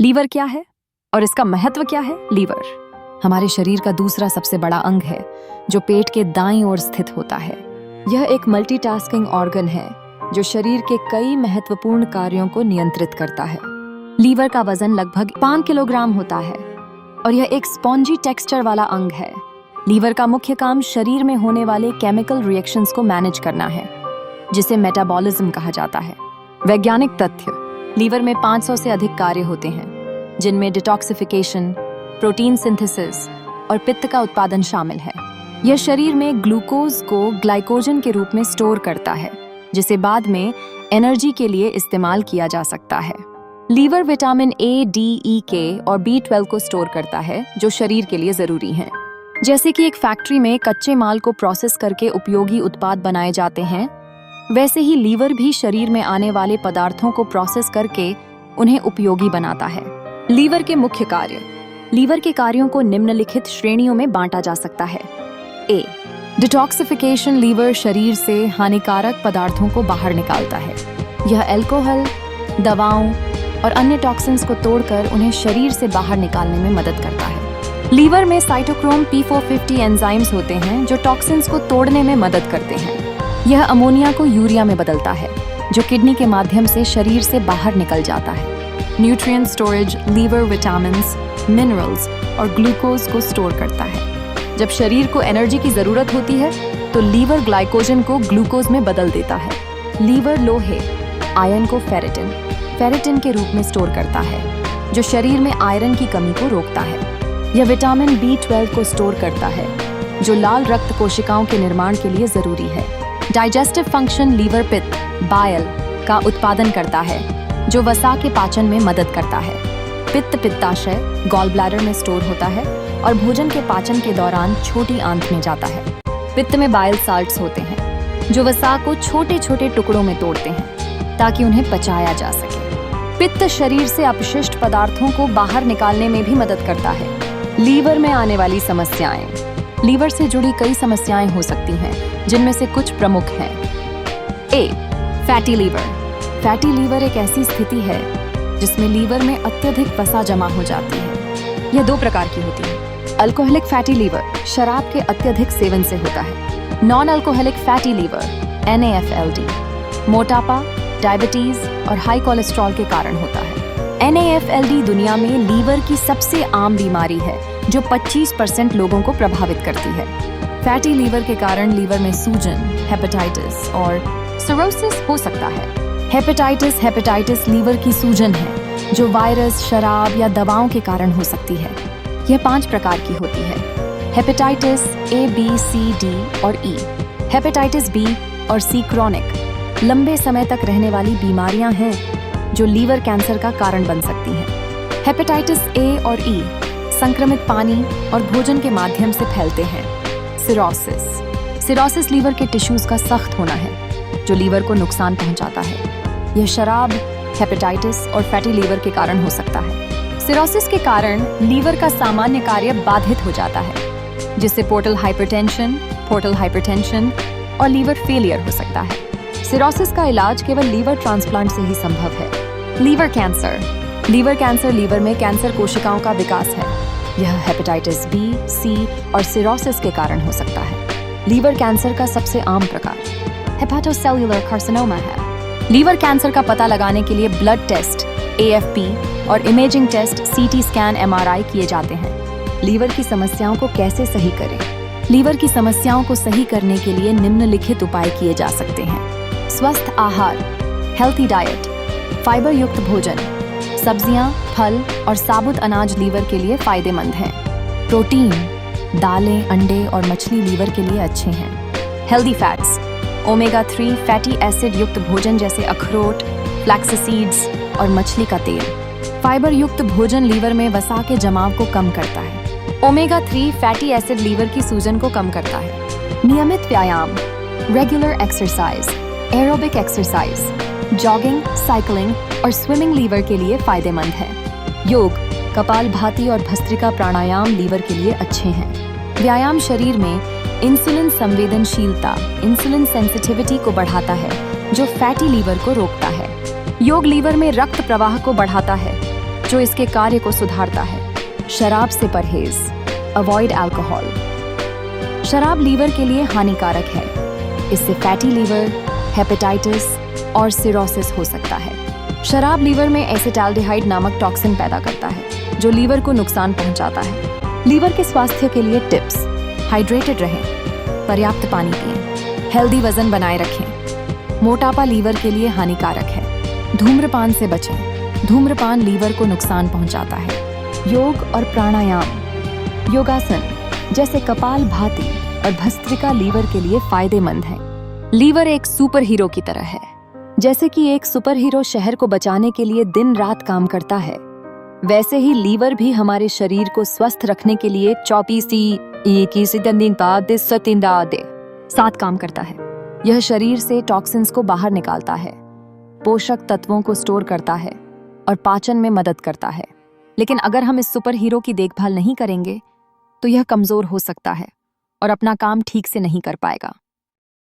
Liver क्या है और इसका महत्व क्या है? लीवर हमारे शरीर का दूसरा सबसे बड़ा अंग है जो पेट के दाईं ओर स्थित होता है। यह एक मल्टीटास्किंग ऑर्गन है जो शरीर के कई महत्वपूर्ण कार्यों को नियंत्रित करता है। लीवर का वजन लगभग 5 किलोग्राम होता है और यह एक स्पॉन्जी टेक्सचर वाला अंग है। लीवर का मुख्य काम शरीर में होने वाले केमिकल रिएक्शंस को मैनेज करना है, जिसे मेटाबॉलिज्म कहा जाता है। वैज्ञानिक तथ्य: लीवर में 500 से अधिक कार्य होते हैं, जिनमें डिटॉक्सिफिकेशन, प्रोटीन सिंथेसिस और पित्त का उत्पादन शामिल है। यह शरीर में ग्लूकोज को ग्लाइकोजन के रूप में स्टोर करता है, जिसे बाद में एनर्जी के लिए इस्तेमाल किया जा सकता है। लीवर विटामिन ए, डी, ई, के और B12 को स्टोर करता है, जो शरीर के लिए जरूरी हैं। जैसे कि एक फैक्ट्री में कच्चे माल को प्रोसेस करके उपयोगी उत्पाद बनाए जाते हैं, वैसे ही लीवर भी शरीर में आने वाले पदार्थों को प्रोसेस करके उन्हें उपयोगी बनाता है। लीवर के मुख्य कार्य: लीवर के कार्यों को निम्नलिखित श्रेणियों में बांटा जा सकता है। ए. डिटॉक्सिफिकेशन: लीवर शरीर से हानिकारक पदार्थों को बाहर निकालता है। यह अल्कोहल, दवाओं और अन्य टॉक्सिन्स को तोड़कर उन्हें शरीर से बाहर निकालने में मदद करता है। लीवर में साइटोक्रोम P450 एंजाइम्स होते हैं जो टॉक्सिन्स को तोड़ने में मदद करते हैं। यह अमोनिया को यूरिया में बदलता है, जो किडनी के माध्यम से शरीर से बाहर निकल जाता है। Nutrient storage: liver vitamins, minerals और ग्लूकोज को स्टोर करता है। जब शरीर को एनर्जी की जरूरत होती है तो लीवर ग्लाइकोजन को ग्लूकोज में बदल देता है। लीवर लोहे, आयरन को फेरिटिन के रूप में स्टोर करता है, जो शरीर में आयरन की कमी को रोकता है। यह विटामिन B12 को स्टोर करता है, जो लाल रक्त कोशिकाओं के निर्माण के लिए जरूरी है। डाइजेस्टिव फंक्शन: लीवर पित्त, बाइल का उत्पादन करता है, जो वसा के पाचन में मदद करता है। पित्त पित्ताशय गॉल ब्लैडर में स्टोर होता है और भोजन के पाचन के दौरान छोटी आंत में जाता है। पित्त में बाइल साल्ट्स होते हैं, जो वसा को छोटे छोटे टुकड़ों में तोड़ते हैं ताकि उन्हें पचाया जा सके। पित्त शरीर से अपशिष्ट पदार्थों को बाहर निकालने में भी मदद करता है। लीवर में आने वाली समस्याएं: लीवर से जुड़ी कई समस्याएं हो सकती हैं, जिनमें से कुछ प्रमुख हैं। ए. फैटी लीवर: फैटी लीवर एक ऐसी स्थिति है जिसमें लीवर में अत्यधिक वसा जमा हो जाती है। यह 2 प्रकार की होती है। अल्कोहलिक फैटी लीवर शराब के अत्यधिक सेवन से होता है। Non alcoholic fatty liver NAFLD मोटापा, डायबिटीज और हाई कोलेस्ट्रॉल के कारण होता है। NAFLD दुनिया में लीवर की सबसे आम बीमारी है, जो 25% लोगों को प्रभावित करती है। फैटी लीवर के कारण लीवर में सूजन, हेपेटाइटिस और सिरोसिस हो सकता है। हेपेटाइटिस लीवर की सूजन है, जो वायरस, शराब या दवाओं के कारण हो सकती है। यह 5 प्रकार की होती है: hepatitis A, B, C, D और E। हेपेटाइटिस B और C क्रॉनिक, लंबे समय तक रहने वाली बीमारियां हैं जो लीवर कैंसर का कारण बन सकती हैं। हेपेटाइटिस A और E संक्रमित पानी और भोजन के माध्यम से फैलते हैं। सिरोसिस लीवर के टिश्यूज का सख्त होना है, जो लीवर को नुकसान पहुंचाता है। यह शराब, हेपेटाइटिस और फैटी लीवर के कारण हो सकता है। सिरोसिस के कारण लीवर का सामान्य कार्य बाधित हो जाता है, जिससे पोर्टल हाइपरटेंशन और लीवर फेलियर हो सकता है। सिरोसिस का इलाज केवल लीवर ट्रांसप्लांट से ही संभव है। लीवर कैंसर लीवर में कैंसर कोशिकाओं का विकास है। यह हेपेटाइटिस B, C और सिरोसिस के कारण हो सकता है। लीवर कैंसर का सबसे आम प्रकार हेपाटोसेल्युलर कार्सिनोमा है। लीवर कैंसर का पता लगाने के लिए ब्लड टेस्ट AFP और imaging test CT scan, MRI किए जाते हैं। लीवर की समस्याओं को कैसे सही करें? लीवर की समस्याओं को सही करने के लिए निम्नलिखित उपाय किए जा सकते हैं: स्वस्थ आहार, हेल्थी डाइट, फाइबर युक्त भोजन, सब्जियां, फल और साबुत अनाज लीवर के लिए फायदेमंद हैं। प्रोटीन, दालें, अंडे और मछली लीवर के लिए अच्छे हैं। Healthy fats, omega 3 fatty acid युक्त भोजन जैसे अखरोट, फ्लैक्स सीड्स और मछली का तेल। फाइबर युक्त भोजन लीवर में वसा के जमाव को कम करता है। ओमेगा 3 फैटी एसिड लीवर की सूजन को कम करता है। नियमित व्यायाम, regular exercise, aerobic exercise, jogging, cycling और स्विमिंग लीवर के लिए फायदेमंद है। योग, कपालभाति और भस्त्रिका प्राणायाम लीवर के लिए अच्छे हैं। व्यायाम शरीर में इंसुलिन संवेदनशीलता, इंसुलिन सेंसिटिविटी को बढ़ाता है, जो फैटी लीवर को रोकता है। योग लीवर में रक्त प्रवाह को बढ़ाता है, जो इसके कार्य को सुधारता है। शराब से परहेज, अवॉइड अल्कोहल। शराब लीवर के लिए हानिकारक है। इससे फैटी लीवर, हेपेटाइटिस और सिरोसिस हो सकता है। शराब लीवर में एसिटाल्डिहाइड नामक टॉक्सिन पैदा करता है जो लीवर को नुकसान पहुंचाता है। लीवर के स्वास्थ्य के लिए टिप्स: हाइड्रेटेड रहें, पर्याप्त पानी पिएं, हेल्दी वजन बनाए रखें। मोटापा लीवर के लिए हानिकारक है। धूम्रपान से बचें, धूम्रपान लीवर को नुकसान पहुंचाता है। योग और प्राणायाम, योगासन जैसे कपालभाति और भस्त्रिका लीवर के लिए फायदेमंद है। लीवर एक सुपर हीरो की तरह है। जैसे कि एक सुपर हीरो शहर को बचाने के लिए दिन रात काम करता है, वैसे ही लीवर भी हमारे शरीर को स्वस्थ रखने के लिए 24/7 काम करता है। यह शरीर से टॉक्सिन्स को बाहर निकालता है, पोषक तत्वों को स्टोर करता है और पाचन में मदद करता है। लेकिन अगर हम इस सुपर हीरो की देखभाल नहीं करेंगे तो यह कमजोर हो सकता है और अपना काम ठीक से नहीं कर पाएगा।